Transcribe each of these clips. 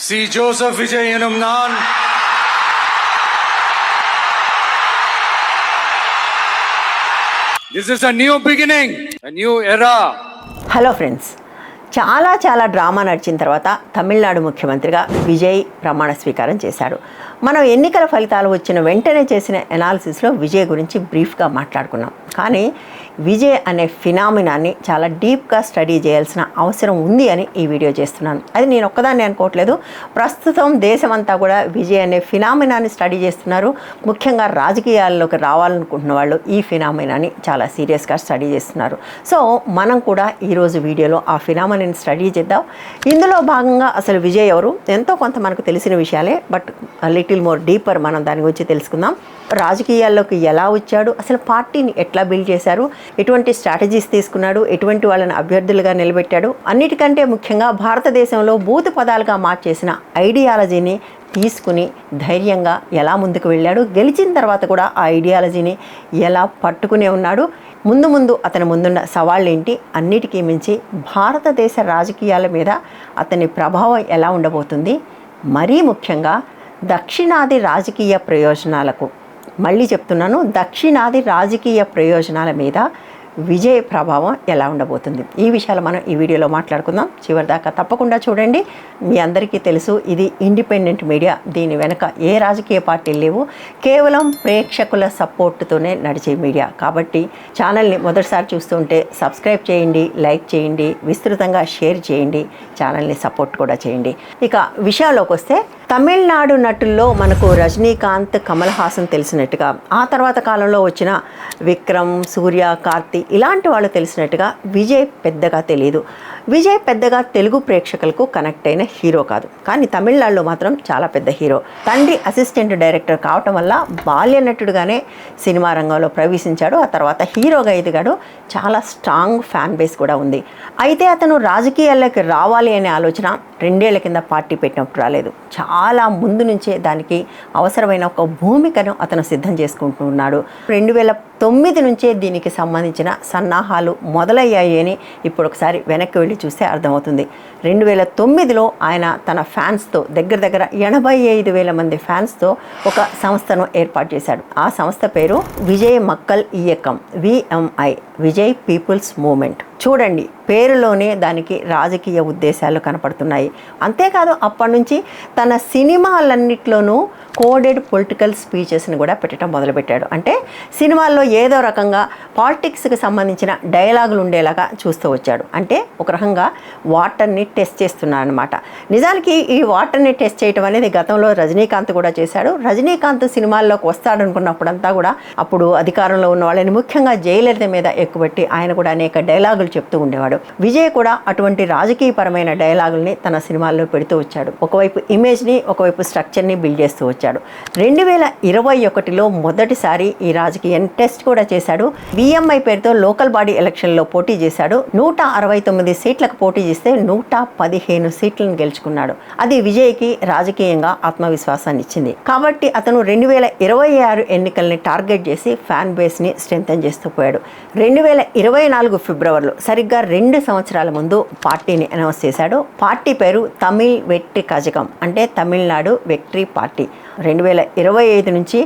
C Joseph Vijay ఎనుం నాన్ This is a new beginning, a new era. Hello friends, చాలా drama నడిచిన తర్వాత తమిళనాడు ముఖ్యమంత్రిగా విజయ్ ప్రమాణ స్వీకారం చేశాడు. మనం ఎన్నికల ఫలితాలు వచ్చిన వెంటనే చేసిన ఎనాలిసిస్లో విజయ్ గురించి బ్రీఫ్గా మాట్లాడుకున్నాం. కానీ విజయ్ అనే ఫినామినాన్ని చాలా డీప్గా స్టడీ చేయాల్సిన అవసరం ఉంది అని ఈ వీడియో చేస్తున్నాను. అది నేను ఒక్కదాన్ని అనుకోవట్లేదు. ప్రస్తుతం దేశమంతా కూడా విజయ్ అనే ఫినామినాన్ని స్టడీ చేస్తున్నారు. ముఖ్యంగా రాజకీయాల్లోకి రావాలనుకుంటున్న వాళ్ళు ఈ ఫినామినాన్ని చాలా సీరియస్గా స్టడీ చేస్తున్నారు. సో మనం కూడా ఈరోజు వీడియోలో ఆ ఫినామినాని స్టడీ చేద్దాం. ఇందులో భాగంగా అసలు విజయ్ ఎవరు, ఎంతో కొంత మనకు తెలిసిన విషయాలే, బట్ లిటిల్ మోర్ డీపర్ మనం దాని గురించి తెలుసుకుందాం. రాజకీయాల్లోకి ఎలా వచ్చాడు, అసలు పార్టీని ఎట్లా బిల్డ్ చేశారు, ఎటువంటి స్ట్రాటజీస్ తీసుకున్నాడు, ఎటువంటి వాళ్ళని అభ్యర్థులుగా నిలబెట్టాడు, అన్నిటికంటే ముఖ్యంగా భారతదేశంలో బూతు పదాలుగా మార్చేసిన ఐడియాలజీని తీసుకుని ధైర్యంగా ఎలా ముందుకు వెళ్ళాడు, గెలిచిన తర్వాత కూడా ఆ ఐడియాలజీని ఎలా పట్టుకునే ఉన్నాడు, ముందు అతని ముందున్న సవాళ్ళు ఏంటి, అన్నిటికీ మించి భారతదేశ రాజకీయాల మీద అతని ప్రభావం ఎలా ఉండబోతుంది, మరీ ముఖ్యంగా దక్షిణాది రాజకీయ ప్రయోజనాలకు, మళ్ళీ చెప్తున్నాను, దక్షిణాది రాజకీయ ప్రయోజనాల మీద విజయ్ ప్రభావం ఎలా ఉండబోతుంది, ఈ విషయాలు మనం ఈ వీడియోలో మాట్లాడుకుందాం. చివరిదాకా తప్పకుండా చూడండి. మీ అందరికీ తెలుసు, ఇది ఇండిపెండెంట్ మీడియా. దీని వెనక ఏ రాజకీయ పార్టీలు లేవు, కేవలం ప్రేక్షకుల సపోర్ట్తోనే నడిచే మీడియా. కాబట్టి ఛానల్ని మొదటిసారి చూస్తుంటే సబ్స్క్రైబ్ చేయండి, లైక్ చేయండి, విస్తృతంగా షేర్ చేయండి, ఛానల్ని సపోర్ట్ కూడా చేయండి. ఇక విషయాల్లోకి వస్తే, తమిళనాడు నటుల్లో మనకు రజనీకాంత్, కమల్ హాసన్ తెలిసినట్టుగా, ఆ తర్వాత కాలంలో వచ్చిన విక్రమ్, సూర్య, కార్తీ ఇలాంటి వాళ్ళు తెలిసినట్టుగా విజయ్ పెద్దగా తెలియదు. విజయ్ పెద్దగా తెలుగు ప్రేక్షకులకు కనెక్ట్ అయిన హీరో కాదు, కానీ తమిళనాడులో మాత్రం చాలా పెద్ద హీరో. తండ్రి అసిస్టెంట్ డైరెక్టర్ కావటం వల్ల బాల్య నటుడుగానే సినిమా రంగంలో ప్రవేశించాడు. ఆ తర్వాత హీరోగా ఎదిగాడు. చాలా స్ట్రాంగ్ ఫ్యాన్ బేస్ కూడా ఉంది. అయితే అతను రాజకీయాల్లోకి రావాలి అనే ఆలోచన 2 ఏళ్ల కింద పార్టీ పెట్టినప్పుడు రాలేదు. చాలా ముందు నుంచే దానికి అవసరమైన ఒక భూమికను అతను సిద్ధం చేసుకుంటున్నాడు. 2009 నుంచే దీనికి సంబంధించిన సన్నాహాలు మొదలయ్యాయి అని ఇప్పుడు ఒకసారి వెనక్కి వెళ్ళి చూస్తే అర్థమవుతుంది. 2009లో ఆయన తన ఫ్యాన్స్తో దగ్గర 85,000 మంది ఫ్యాన్స్తో ఒక సంస్థను ఏర్పాటు చేశాడు. ఆ సంస్థ పేరు Vijay Makkal Iyakkam, VMI, Vijay people's movement. చూడండి, పేరులోనే దానికి రాజకీయ ఉద్దేశాలు కనపడుతున్నాయి. అంతేకాదు, అప్పటి నుంచి తన సినిమాలన్నిట్లోనూ కోడెడ్ పొలిటికల్ స్పీచెస్ని కూడా పెట్టడం మొదలుపెట్టాడు. అంటే సినిమాల్లో ఏదో రకంగా పాలిటిక్స్కి సంబంధించిన డైలాగులు ఉండేలాగా చూస్తూ వచ్చాడు. అంటే ఒక రకంగా వాటర్ని టెస్ట్ చేస్తున్నాడు అనమాట. నిజానికి ఈ వాటర్ని టెస్ట్ చేయడం అనేది గతంలో రజనీకాంత్ కూడా చేశాడు. రజనీకాంత్ సినిమాల్లోకి వస్తాడనుకున్నప్పుడంతా కూడా అప్పుడు అధికారంలో ఉన్న వాళ్ళని, ముఖ్యంగా జయలలిత మీద ఎక్కుపెట్టి ఆయన కూడా అనేక డైలాగులు చెప్తూ ఉండేవాడు. విజయ్ కూడా అటువంటి రాజకీయపరమైన డైలాగుల్ని తన సినిమాల్లో పెడుతూ వచ్చాడు. ఒకవైపు ఇమేజ్ని, ఒకవైపు స్ట్రక్చర్ని బిల్డ్ చేస్తూ వచ్చాడు. 2021లో మొదటిసారి ఈ రాజకీయాన్ని టెస్ట్ కూడా చేశాడు. VMI పేరుతో లోకల్ బాడీ ఎలక్షన్లో పోటీ చేశాడు. 169 సీట్లకు పోటీ చేస్తే 115 సీట్లను గెలుచుకున్నాడు. అది విజయ్కి రాజకీయంగా ఆత్మవిశ్వాసాన్ని ఇచ్చింది. కాబట్టి అతను 2026 ఎన్నికల్ని టార్గెట్ చేసి ఫ్యాన్ బేస్ని స్ట్రెంథన్ చేస్తూ పోయాడు. 2024 ఫిబ్రవరిలో, సరిగ్గా 2 సంవత్సరాల ముందు పార్టీని అనౌన్స్ చేశాడు. పార్టీ పేరు తమిళ్ వెట్రి కజగం, అంటే తమిళనాడు విక్టరీ పార్టీ. 2025 నుంచి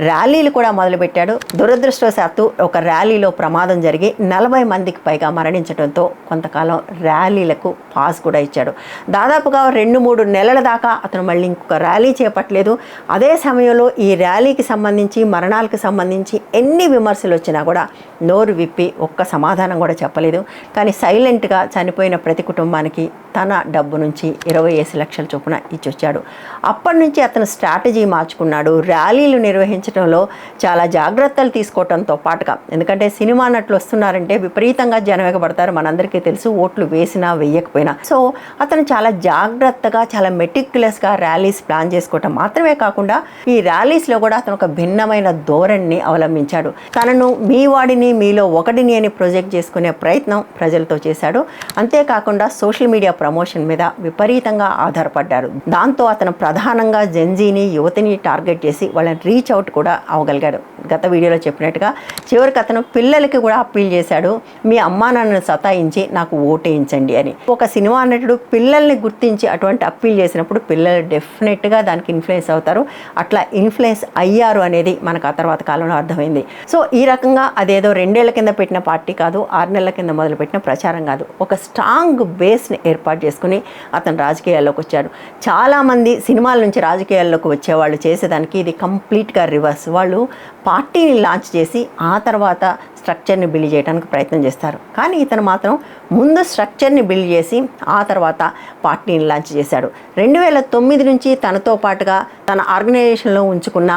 ర్యాలీలు కూడా మొదలుపెట్టాడు. దురదృష్టవశాత్తు ఒక ర్యాలీలో ప్రమాదం జరిగి 40 మందికి పైగా మరణించడంతో కొంతకాలం ర్యాలీలకు పాస్ కూడా ఇచ్చాడు. దాదాపుగా 2-3 నెలల దాకా అతను మళ్ళీ ఇంకొక ర్యాలీ చేపట్టలేదు. అదే సమయంలో ఈ ర్యాలీకి సంబంధించి, మరణాలకు సంబంధించి ఎన్ని విమర్శలు వచ్చినా కూడా నోరు విప్పి ఒక్క సమాధానం కూడా చెప్పలేదు. కానీ సైలెంట్గా చనిపోయిన ప్రతి కుటుంబానికి తన డబ్బు నుంచి 25 లక్షల చొప్పున ఇచ్చొచ్చాడు. అప్పటి నుంచి అతను స్ట్రాటజీ మార్చుకున్నాడు. ర్యాలీలు నిర్వహించడంలో చాలా జాగ్రత్తలు తీసుకోవడంతో పాటుగా, ఎందుకంటే సినిమా నటులు వస్తున్నారంటే విపరీతంగా జనం ఎగబడతారు, మనందరికీ తెలుసు, ఓట్లు వేసినా వేయకపోయినా. సో అతను చాలా జాగ్రత్తగా, చాలా మెటిక్యులస్గా ర్యాలీస్ ప్లాన్ చేసుకోవటం మాత్రమే కాకుండా ఈ ర్యాలీస్లో కూడా అతను ఒక భిన్నమైన ధోరణిని అవలంబించాడు. తనను మీ వాడిని, మీలో ఒకడిని అని ప్రొజెక్ట్ చేసుకునే ప్రయత్నం ప్రజలతో చేశాడు. అంతేకాకుండా సోషల్ మీడియా ప్రమోషన్ మీద విపరీతంగా ఆధారపడ్డారు. దాంతో అతను ప్రధానంగా జెన్జీని, యువత యువతిని టార్గెట్ చేసి వాళ్ళని రీచ్ అవుట్ కూడా అవ్వగలిగాడు. గత వీడియోలో చెప్పినట్టుగా చివరికి అతను పిల్లలకి కూడా అప్పీల్ చేశాడు, మీ అమ్మా నాన్నను సతాయించి నాకు ఓటేయించండి అని. ఒక సినిమా నటుడు పిల్లల్ని గుర్తించి అటువంటి అప్పీల్ చేసినప్పుడు పిల్లలు డెఫినెట్గా దానికి ఇన్ఫ్లుయెన్స్ అవుతారు. అట్లా ఇన్ఫ్లుయెన్స్ అయ్యారు అనేది మనకు ఆ తర్వాత కాలంలో అర్థమైంది. సో ఈ రకంగా అదేదో 2 ఏళ్ల కింద పెట్టిన పార్టీ కాదు, 6 నెలల కింద మొదలుపెట్టిన ప్రచారం కాదు, ఒక స్ట్రాంగ్ బేస్ని ఏర్పాటు చేసుకుని అతను రాజకీయాల్లోకి వచ్చాడు. చాలామంది సినిమాల నుంచి రాజకీయాల్లోకి వచ్చేవాళ్ళు చేసేదానికి ఇది కంప్లీట్గా రివర్స్. వాళ్ళు పార్టీని లాంచ్ చేసి ఆ తర్వాత స్ట్రక్చర్ని బిల్డ్ చేయడానికి ప్రయత్నం చేస్తారు. కానీ ఇతను మాత్రం ముందు స్ట్రక్చర్ని బిల్డ్ చేసి ఆ తర్వాత పార్టీని లాంచ్ చేశాడు. 2009 నుంచి తనతో పాటుగా తన ఆర్గనైజేషన్లో ఉంచుకున్న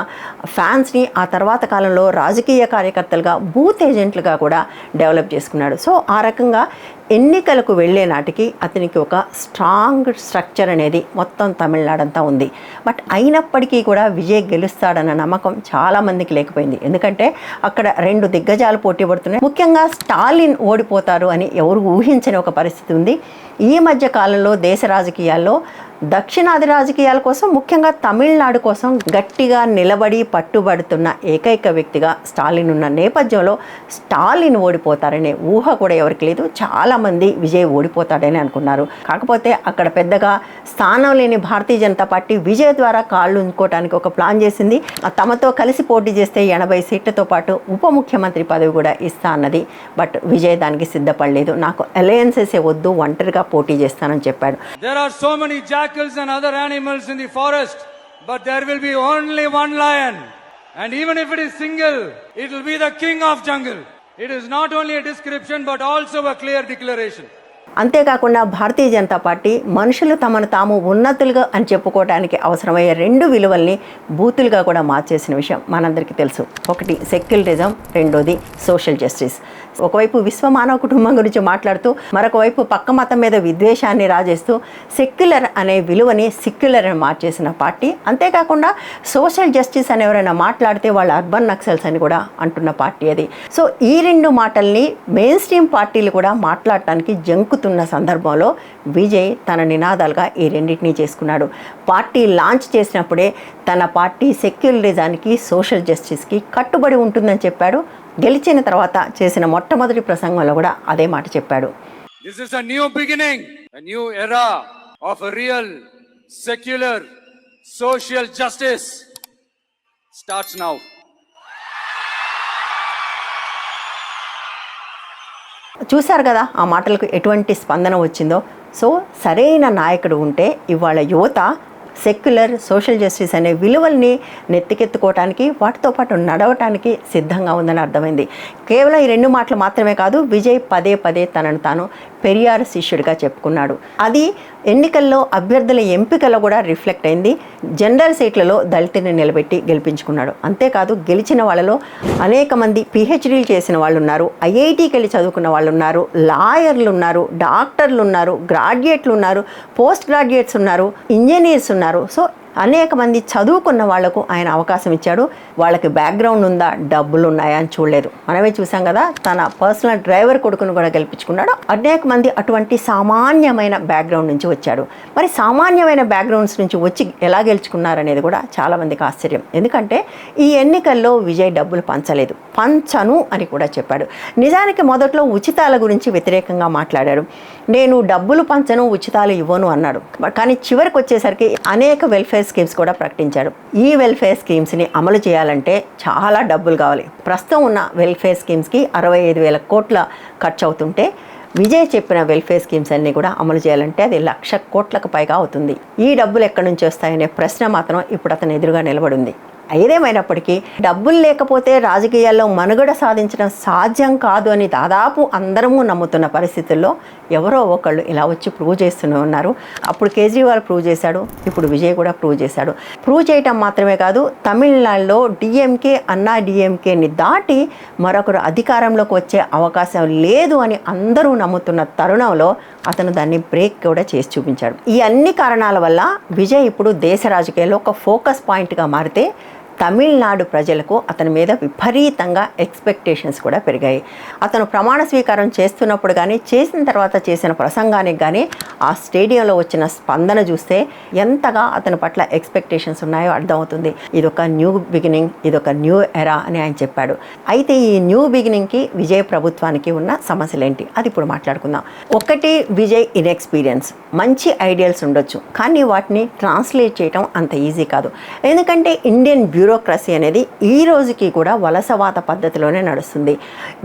ఫ్యాన్స్ని ఆ తర్వాత కాలంలో రాజకీయ కార్యకర్తలుగా బూత్ ఏజెంట్లుగా కూడా డెవలప్ చేసుకున్నాడు. సో ఆ రకంగా ఎన్నికలకు వెళ్ళే నాటికి అతనికి ఒక స్ట్రాంగ్ స్ట్రక్చర్ అనేది మొత్తం తమిళనాడంతా ఉంది. బట్ అయినప్పటికీ కూడా విజయ్ గెలుస్తాడన్న నమ్మకం చాలామందికి లేకపోయింది. ఎందుకంటే అక్కడ 2 దిగ్గజాలు పోటీ పడుతున్నాయి. ముఖ్యంగా స్టాలిన్ ఓడిపోతారు అని ఎవరు ఊహించని ఒక పరిస్థితి ఉంది. ఈ మధ్య కాలంలో దేశ రాజకీయాల్లో దక్షిణాది రాజకీయాల కోసం, ముఖ్యంగా తమిళనాడు కోసం గట్టిగా నిలబడి పట్టుబడుతున్న ఏకైక వ్యక్తిగా స్టాలిన్ ఉన్న నేపథ్యంలో స్టాలిన్ ఓడిపోతారనే ఊహ కూడా ఎవరికి లేదు. చాలామంది విజయ్ ఓడిపోతాడని అనుకున్నారు. కాకపోతే అక్కడ పెద్దగా స్థానం లేని భారతీయ జనతా పార్టీ విజయ్ ద్వారా కాళ్ళు ఉంచుకోవడానికి ఒక ప్లాన్ చేసింది. తమతో కలిసి పోటీ చేస్తే 80 సీట్లతో పాటు ఉప ముఖ్యమంత్రి పదవి కూడా ఇస్తా అన్నది. బట్ విజయ్ దానికి సిద్ధపడలేదు. నాకు అలయన్సెస్ వద్దు, ఒంటరిగా పోటీ చేస్తానని చెప్పాడు. There are so many jackals and other animals in the forest, but there will be only one lion. And even if it is single, it will be the king of jungle. It is not only a description but also a clear declaration. అంతేకాకుండా Bharatiya Janata party మనుషులు తమను తాము ఉన్నతులుగా అని చెప్పుకోవడానికి అవసరమయ్యే 2 విలువల్ని బూతులుగా కూడా మార్చేసిన విషయం మనందరికీ తెలుసు. ఒకటి సెక్యులరిజం, రెండోది సోషల్ జస్టిస్. ఒకవైపు విశ్వమానవ కుటుంబం గురించి మాట్లాడుతూ మరొక వైపు పక్క మతం మీద విద్వేషాన్ని రాజేస్తూ సెక్యులర్ అనే విలువని సిక్యులర్ అని మార్చేసిన పార్టీ. అంతేకాకుండా సోషల్ జస్టిస్ అని ఎవరైనా మాట్లాడితే వాళ్ళు అర్బన్ నక్సల్స్ అని కూడా అంటున్న పార్టీ అది. సో ఈ 2 మాటల్ని మెయిన్ స్ట్రీమ్ పార్టీలు కూడా మాట్లాడటానికి జంకుతున్న సందర్భంలో విజయ్ తన నినాదాలుగా ఈ 2 చేసుకున్నాడు. పార్టీ లాంచ్ చేసినప్పుడే తన పార్టీ సెక్యులరిజానికి, సోషల్ జస్టిస్కి కట్టుబడి ఉంటుందని చెప్పాడు. గెలిచిన తర్వాత చేసిన మొట్టమొదటి ప్రసంగంలో కూడా అదే మాట చెప్పాడు. This is a new beginning, a new era of a real secular social justice starts now. చూశారు కదా ఆ మాటలకు ఎటువంటి స్పందన వచ్చిందో. సో సరైన నాయకుడు ఉంటే ఇవాళ యువత సెక్యులర్, సోషల్ జస్టిస్ అనే విలువల్ని నెత్తికెత్తుకోవటానికి, వాటితో పాటు నడవటానికి సిద్ధంగా ఉందని అర్థమైంది. కేవలం ఈ 2 మాటలు మాత్రమే కాదు, విజయ్ పదే పదే తనను తాను పెరియార్ శిష్యుడిగా చెప్పుకున్నాడు. అది ఎన్నికల్లో అభ్యర్థుల ఎంపికలో కూడా రిఫ్లెక్ట్ అయింది. జనరల్ సీట్లలో దళితుని నిలబెట్టి గెలిపించుకున్నాడు. అంతేకాదు గెలిచిన వాళ్ళలో అనేక మంది పిహెచ్డీలు చేసిన వాళ్ళు ఉన్నారు, ఐఐటికి వెళ్ళి చదువుకున్న వాళ్ళు ఉన్నారు, లాయర్లు ఉన్నారు, డాక్టర్లు ఉన్నారు, గ్రాడ్యుయేట్లు ఉన్నారు, పోస్ట్ గ్రాడ్యుయేట్స్ ఉన్నారు, ఇంజనీర్స్ ఉన్నారు. సో అనేక మంది చదువుకున్న వాళ్లకు ఆయన అవకాశం ఇచ్చాడు. వాళ్ళకి బ్యాక్గ్రౌండ్ ఉందా, డబ్బులు ఉన్నాయా అని చూడలేదు. మనమే చూసాం కదా, తన పర్సనల్ డ్రైవర్ కొడుకును కూడా గెలిపించుకున్నాడు. అనేక మంది అటువంటి సామాన్యమైన బ్యాక్గ్రౌండ్ నుంచి వచ్చాడు. మరి సామాన్యమైన బ్యాక్గ్రౌండ్స్ నుంచి వచ్చి ఎలా గెలుచుకున్నారనేది కూడా చాలామందికి ఆశ్చర్యం. ఎందుకంటే ఈ ఎన్నికల్లో విజయ్ డబ్బులు పంచలేదు, పంచను అని కూడా చెప్పాడు. నిజానికి మొదట్లో ఉచితాల గురించి వ్యతిరేకంగా మాట్లాడాడు. నేను డబ్బులు పంచను, ఉచితాలు ఇవ్వను అన్నాడు. కానీ చివరికి వచ్చేసరికి అనేక వెల్ఫేర్ స్కీమ్స్ కూడా ప్రకటించాడు. ఈ వెల్ఫేర్ స్కీమ్స్ని అమలు చేయాలంటే చాలా డబ్బులు కావాలి. ప్రస్తుతం ఉన్న వెల్ఫేర్ స్కీమ్స్కి 65,000 కోట్ల ఖర్చు అవుతుంటే విజయ్ చెప్పిన వెల్ఫేర్ స్కీమ్స్ అన్నీ కూడా అమలు చేయాలంటే అది 1,00,000 కోట్లకు పైగా అవుతుంది. ఈ డబ్బులు ఎక్కడి నుంచి వస్తాయనే ప్రశ్న మాత్రం ఇప్పుడు అతను ఎదురుగా నిలబడింది. ఏదేమైనప్పటికీ డబ్బులు లేకపోతే రాజకీయాల్లో మనుగడ సాధించడం సాధ్యం కాదు అని దాదాపు అందరము నమ్ముతున్న పరిస్థితుల్లో ఎవరో ఒకళ్ళు ఇలా వచ్చి ప్రూవ్ చేస్తూనే ఉన్నారు. అప్పుడు కేజ్రీవాల్ ప్రూవ్ చేశాడు, ఇప్పుడు విజయ్ కూడా ప్రూవ్ చేశాడు. ప్రూవ్ చేయటం మాత్రమే కాదు, తమిళనాడులో డిఎంకే, అన్నా డిఎంకేని దాటి మరొకరు అధికారంలోకి వచ్చే అవకాశం లేదు అని అందరూ నమ్ముతున్న తరుణంలో అతను దాన్ని బ్రేక్ కూడా చేసి చూపించాడు. ఈ అన్ని కారణాల వల్ల విజయ్ ఇప్పుడు దేశ రాజకీయాల్లో ఒక ఫోకస్ పాయింట్గా మారితే తమిళనాడు ప్రజలకు అతని మీద విపరీతంగా ఎక్స్పెక్టేషన్స్ కూడా పెరిగాయి. అతను ప్రమాణ స్వీకారం చేస్తున్నప్పుడు కానీ చేసిన తర్వాత చేసిన ప్రసంగానికి కానీ ఆ స్టేడియంలో వచ్చిన స్పందన చూస్తే ఎంతగా అతని పట్ల ఎక్స్పెక్టేషన్స్ ఉన్నాయో అర్థమవుతుంది. ఇదొక న్యూ బిగినింగ్, ఇదొక న్యూ ఎరా అని ఆయన చెప్పాడు. అయితే ఈ న్యూ బిగినింగ్కి విజయ్ ప్రభుత్వానికి ఉన్న సమస్యలు ఏంటి అది ఇప్పుడు మాట్లాడుకుందాం. ఒకటి, విజయ్ ఇన్ఎక్స్పీరియన్స్. మంచి ఐడియల్స్ ఉండొచ్చు కానీ వాటిని ట్రాన్స్లేట్ చేయడం అంత ఈజీ కాదు. ఎందుకంటే ఇండియన్ బ్యూరోక్రసీ అనేది ఈ రోజుకి కూడా వలసవాద పద్ధతిలోనే నడుస్తుంది.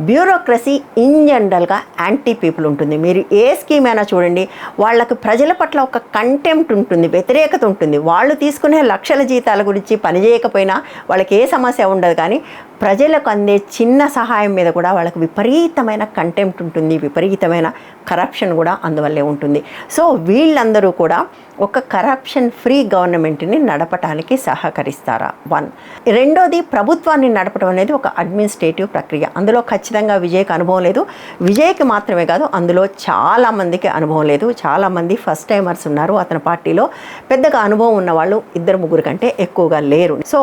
బ్యూరోక్రసీ ఇన్ జనరల్గా యాంటీ పీపుల్ ఉంటుంది. మీరు ఏ స్కీమ్ అయినా చూడండి, వాళ్ళకి ప్రజల పట్ల ఒక కంటెంప్ట్ ఉంటుంది, వ్యతిరేకత ఉంటుంది. వాళ్ళు తీసుకునే లక్షల జీతాల గురించి పనిచేయకపోయినా వాళ్ళకి ఏ సమస్య ఉండదు, కానీ ప్రజలకు అందే చిన్న సహాయం మీద కూడా వాళ్ళకి విపరీతమైన కంటెంప్ట్ ఉంటుంది, విపరీతమైన కరప్షన్ కూడా అందువల్లే ఉంటుంది. సో వీళ్ళందరూ కూడా ఒక కరప్షన్ ఫ్రీ గవర్నమెంట్ని నడపటానికి సహకరిస్తారా? 1. రెండోది, ప్రభుత్వాన్ని నడపడం అనేది ఒక అడ్మినిస్ట్రేటివ్ ప్రక్రియ. అందులో ఖచ్చితంగా విజయ్కి అనుభవం లేదు. విజయ్కి మాత్రమే కాదు, అందులో చాలామందికి అనుభవం లేదు. చాలామంది ఫస్ట్ టైమర్స్ ఉన్నారు అతని పార్టీలో. పెద్దగా అనుభవం ఉన్న వాళ్ళు 2-3 కంటే ఎక్కువగా లేరు. సో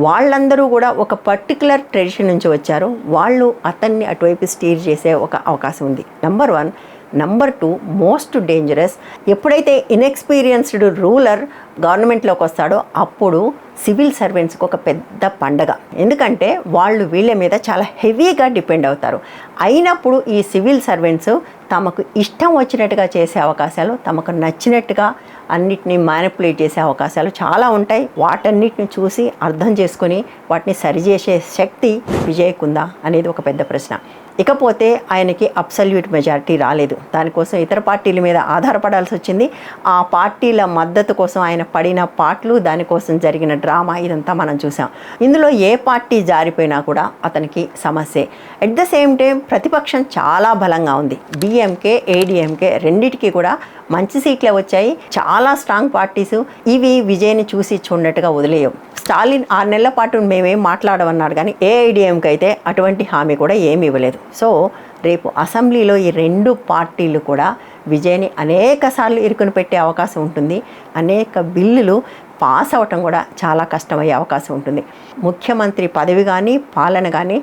వాళ్ళందరూ కూడా ఒక పర్టికులర్ ట్రెడిషన్ నుంచి వచ్చారు. వాళ్ళు అతన్ని అటువైపు స్టీర్ చేసే ఒక అవకాశం ఉంది. నెంబర్ 1. Number 2, most dangerous. ఎప్పుడైతే ఇన్ఎక్స్పీరియన్స్డ్ రూలర్ గవర్నమెంట్లోకి వస్తాడో అప్పుడు సివిల్ సర్వెంట్స్కి ఒక పెద్ద పండగ. ఎందుకంటే వాళ్ళు వీళ్ళ మీద చాలా హెవీగా డిపెండ్ అవుతారు. అయినప్పుడు ఈ సివిల్ సర్వెంట్స్ తమకు ఇష్టం వచ్చినట్టుగా చేసే అవకాశాలు, తమకు నచ్చినట్టుగా అన్నిటినీ మ్యానిపులేట్ చేసే అవకాశాలు చాలా ఉంటాయి. వాటన్నిటిని చూసి అర్థం చేసుకొని వాటిని సరిచేసే శక్తి విజయ్కుందా అనేది ఒక పెద్ద ప్రశ్న. ఇకపోతే ఆయనకి అబ్సల్యూట్ మెజారిటీ రాలేదు. దానికోసం ఇతర పార్టీల మీద ఆధారపడాల్సి వచ్చింది. ఆ పార్టీల మద్దతు కోసం ఆయన పడిన పాటలు, దానికోసం జరిగిన డ్రామా ఇదంతా మనం చూసాం. ఇందులో ఏ పార్టీ జారిపోయినా కూడా అతనికి సమస్యే. అట్ ద సేమ్ టైం ప్రతిపక్షం చాలా బలంగా ఉంది. డిఎంకే, ఏడిఎంకే రెండిటికి కూడా మంచి సీట్లే వచ్చాయి. చాలా స్ట్రాంగ్ పార్టీసు. ఇవి విజయ్ని చూసి చూడనట్టుగా వదిలేయవు. స్టాలిన్ 6 నెలల పాటు మేమేం మాట్లాడమన్నాడు, కానీ ఏఐడిఎంకి అయితే అటువంటి హామీ కూడా ఏమి ఇవ్వలేదు. సో రేపు అసెంబ్లీలో ఈ 2 పార్టీలు కూడా విజయ్ని అనేక సార్లు ఇరుకుని పెట్టే అవకాశం ఉంటుంది. అనేక బిల్లులు పాస్ అవ్వటం కూడా చాలా కష్టమయ్యే అవకాశం ఉంటుంది. ముఖ్యమంత్రి పదవి కానీ పాలన కానీ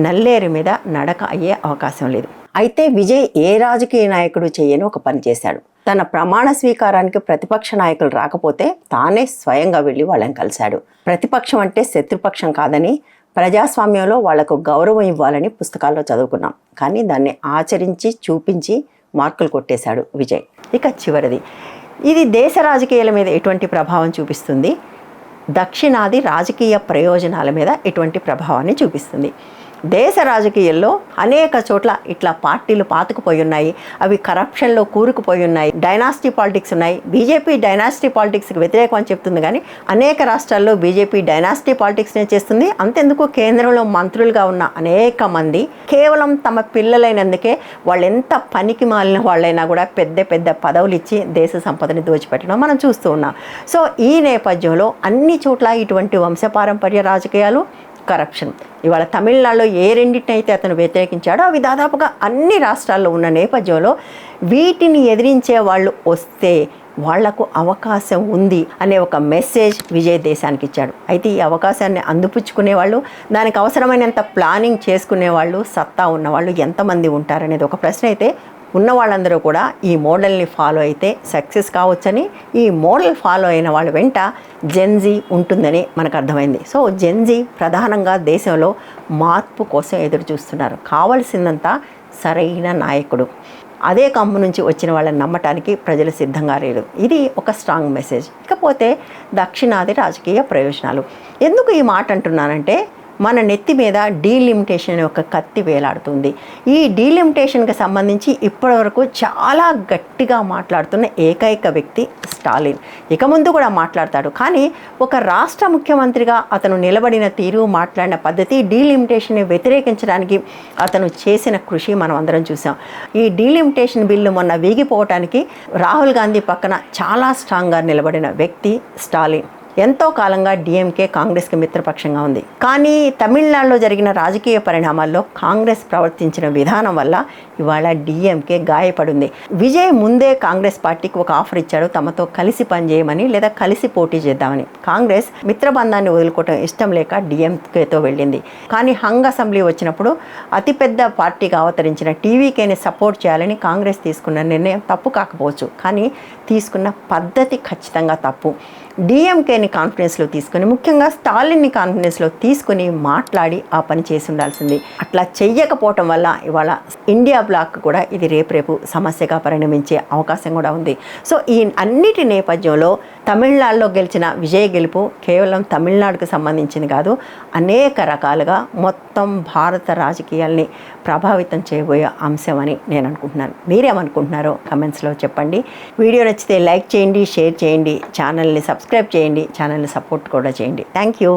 నల్లేరు మీద నడక అయ్యే అవకాశం లేదు. అయితే విజయ్ ఏ రాజకీయ నాయకుడు చేయని ఒక పని చేశాడు. తన ప్రమాణ స్వీకారానికి ప్రతిపక్ష నాయకులు రాకపోతే తానే స్వయంగా వెళ్ళి వాళ్ళని కలిశాడు. ప్రతిపక్షం అంటే శత్రుపక్షం కాదని, ప్రజాస్వామ్యంలో వాళ్లకు గౌరవం ఇవ్వాలని పుస్తకాల్లో చదువుకున్నాం. కానీ దాన్ని ఆచరించి చూపించి మార్కులు కొట్టేశాడు విజయ్. ఇక చివరిది, ఇది దేశ రాజకీయాల మీద ఎటువంటి ప్రభావం చూపిస్తుంది, దక్షిణాది రాజకీయ ప్రయోజనాల మీద ఎటువంటి ప్రభావాన్ని చూపిస్తుంది. దేశ రాజకీయాల్లో అనేక చోట్ల ఇట్లా పార్టీలు పాతుకుపోయి ఉన్నాయి. అవి కరప్షన్లో కూరుకుపోయి ఉన్నాయి. డైనాసిటీ పాలిటిక్స్ ఉన్నాయి. బీజేపీ డైనాసిటీ పాలిటిక్స్కి వ్యతిరేకం అని చెప్తుంది, కానీ అనేక రాష్ట్రాల్లో బీజేపీ డైనాసిటీ పాలిటిక్స్నే చేస్తుంది. అంతెందుకు కేంద్రంలో మంత్రులుగా ఉన్న అనేక మంది కేవలం తమ పిల్లలైనందుకే వాళ్ళు ఎంత పనికి మాలిన వాళ్ళైనా కూడా పెద్ద పెద్ద పదవులు ఇచ్చి దేశ సంపదని దోచిపెట్టడం మనం చూస్తూ ఉన్నాం. సో ఈ నేపథ్యంలో అన్ని చోట్ల ఇటువంటి వంశపారంపర్య రాజకీయాలు, కరప్షన్. ఇవాళ తమిళనాడులో ఏ రెండింటినైతే అతను వ్యతిరేకించాడో అవి దాదాపుగా అన్ని రాష్ట్రాల్లో ఉన్న నేపథ్యంలో వీటిని ఎదిరించే వాళ్ళు వస్తే వాళ్లకు అవకాశం ఉంది అనే ఒక మెసేజ్ విజయ్ దేశానికి ఇచ్చాడు. అయితే ఈ అవకాశాన్ని అందిపుచ్చుకునే వాళ్ళు, దానికి అవసరమైనంత ప్లానింగ్ చేసుకునే వాళ్ళు, సత్తా ఉన్నవాళ్ళు ఎంతమంది ఉంటారనేది ఒక ప్రశ్న. అయితే ఉన్న వాళ్ళందరూ కూడా ఈ మోడల్ని ఫాలో అయితే సక్సెస్ కావచ్చని, ఈ మోడల్ ఫాలో అయిన వాళ్ళ వెంట జెన్జీ ఉంటుందని మనకు అర్థమైంది. సో జెన్జీ ప్రధానంగా దేశంలో మార్పు కోసం ఎదురు చూస్తున్నారు. కావలసిందంతా సరైన నాయకుడు. అదే కంపు నుంచి వచ్చిన వాళ్ళని నమ్మటానికి ప్రజలు సిద్ధంగా లేరు. ఇది ఒక స్ట్రాంగ్ మెసేజ్. ఇకపోతే దక్షిణాది రాజకీయ ప్రయోజనాలు. ఎందుకు ఈ మాట అంటున్నానంటే, మన నెత్తి మీద డీలిమిటేషన్ అనే ఒక కత్తి వేలాడుతుంది. ఈ డీలిమిటేషన్కి సంబంధించి ఇప్పటివరకు చాలా గట్టిగా మాట్లాడుతున్న ఏకైక వ్యక్తి స్టాలిన్. ఇక ముందు కూడా మాట్లాడతాడు. కానీ ఒక రాష్ట్ర ముఖ్యమంత్రిగా అతను నిలబడిన తీరు, మాట్లాడిన పద్ధతి, డీలిమిటేషన్ని వ్యతిరేకించడానికి అతను చేసిన కృషి మనం అందరం చూసాం. ఈ డీలిమిటేషన్ బిల్లు మొన్న వీగిపోవటానికి రాహుల్ గాంధీ పక్కన చాలా స్ట్రాంగ్గా నిలబడిన వ్యక్తి స్టాలిన్. ఎంతో కాలంగా డిఎంకే కాంగ్రెస్కి మిత్రపక్షంగా ఉంది. కానీ తమిళనాడులో జరిగిన రాజకీయ పరిణామాల్లో కాంగ్రెస్ ప్రవర్తించిన విధానం వల్ల ఇవాళ డిఎంకే గాయపడింది. విజయ్ ముందే కాంగ్రెస్ పార్టీకి ఒక ఆఫర్ ఇచ్చాడు, తమతో కలిసి పనిచేయమని లేదా కలిసి పోటీ చేద్దామని. కాంగ్రెస్ మిత్రబంధాన్ని వదులుకోవటం ఇష్టం లేక డిఎంకేతో వెళ్ళింది. కానీ హంగ్ అసెంబ్లీ వచ్చినప్పుడు అతిపెద్ద పార్టీగా అవతరించిన టీవీకేని సపోర్ట్ చేయాలని కాంగ్రెస్ తీసుకున్న నిర్ణయం తప్పు కాకపోవచ్చు, కానీ తీసుకున్న పద్ధతి ఖచ్చితంగా తప్పు. డిఎంకేని కాన్ఫిడెన్స్లో తీసుకుని, ముఖ్యంగా స్టాలిన్ని కాన్ఫిడెన్స్లో తీసుకుని మాట్లాడి ఆ పని చేసి ఉండాల్సింది. అట్లా చెయ్యకపోవటం వల్ల ఇవాళ ఇండియా బ్లాక్ కూడా ఇది రేపు సమస్యగా పరిణమించే అవకాశం కూడా ఉంది. సో ఈ అన్నిటి నేపథ్యంలో తమిళనాడులో గెలిచిన విజయ్ గెలుపు కేవలం తమిళనాడుకు సంబంధించింది కాదు, అనేక రకాలుగా మొత్తం భారత రాజకీయాల్ని ప్రభావితం చేయబోయే అంశం అని నేను అనుకుంటున్నాను. మీరేమనుకుంటున్నారో కమెంట్స్లో చెప్పండి. వీడియో నచ్చితే లైక్ చేయండి, షేర్ చేయండి, ఛానల్ని సబ్స్క్రైబ్ చేయండి, ఛానల్ని సపోర్ట్ కూడా చేయండి. Thank you.